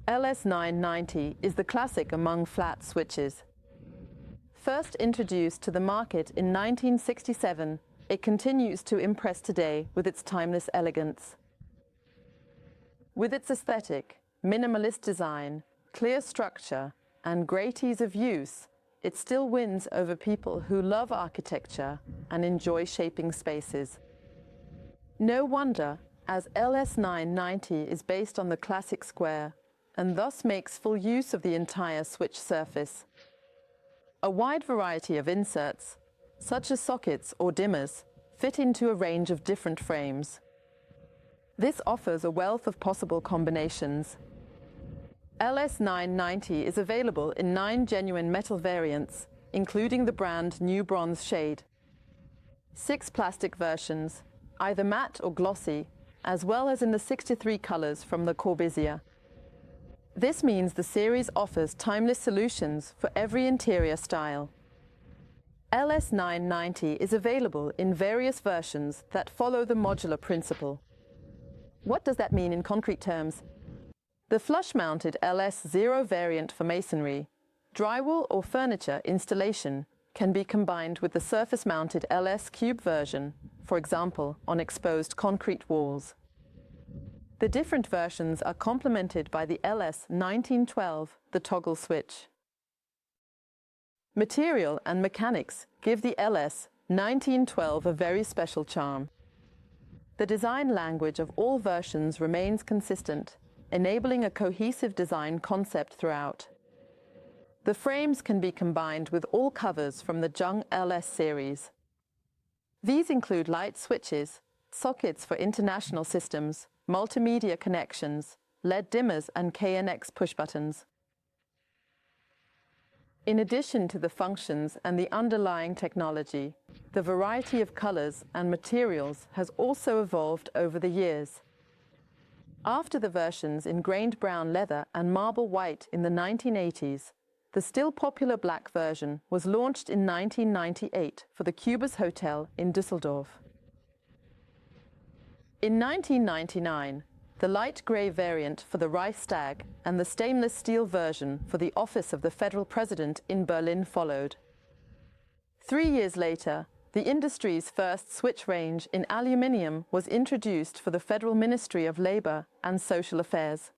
LS990 is the classic among flat switches. First introduced to the market in 1967, it continues to impress today with its timeless elegance. With its aesthetic, minimalist design, clear structure, and great ease of use, it still wins over people who love architecture and enjoy shaping spaces. No wonder, as LS990 is based on the classic square, and thus makes full use of the entire switch surface. A wide variety of inserts, such as sockets or dimmers, fit into a range of different frames. This offers a wealth of possible combinations. LS990 is available in 9 genuine metal variants, including the brand New Bronze Shade. 6 plastic versions, either matte or glossy, as well as in the 63 colors from the Corbusier. This means the series offers timeless solutions for every interior style. LS990 is available in various versions that follow the modular principle. What does that mean in concrete terms? The flush-mounted LS0 variant for masonry, drywall or furniture installation can be combined with the surface-mounted LS cube version, for example, on exposed concrete walls. The different versions are complemented by the LS1912, the toggle switch. Material and mechanics give the LS1912 a very special charm. The design language of all versions remains consistent, enabling a cohesive design concept throughout. The frames can be combined with all covers from the JUNG LS series. These include light switches, sockets for international systems, multimedia connections, LED dimmers and KNX push buttons. In addition to the functions and the underlying technology, the variety of colors and materials has also evolved over the years. After the versions in grained brown leather and marble white in the 1980s, the still popular black version was launched in 1998 for the Cubas Hotel in Düsseldorf. In 1999, the light grey variant for the Reichstag and the stainless steel version for the Office of the Federal President in Berlin followed. 3 years later, the industry's first switch range in aluminium was introduced for the Federal Ministry of Labor and Social Affairs.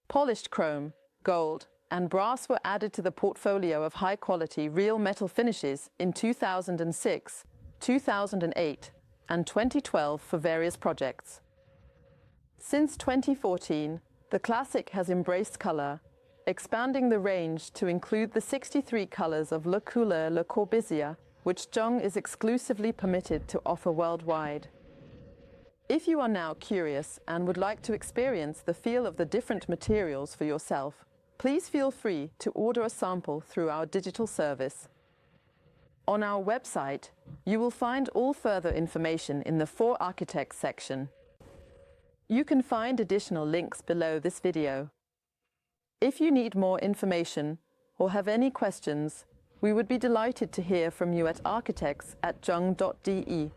Polished chrome, gold, and brass were added to the portfolio of high-quality real metal finishes in 2006, 2008, and 2012 for various projects. Since 2014, the classic has embraced color, expanding the range to include the 63 colors of Le Couleur Le Corbusier, which JUNG is exclusively permitted to offer worldwide. If you are now curious and would like to experience the feel of the different materials for yourself, please feel free to order a sample through our digital service. On our website, you will find all further information in the For Architects section. You can find additional links below this video. If you need more information or have any questions, we would be delighted to hear from you at architects@jung.de.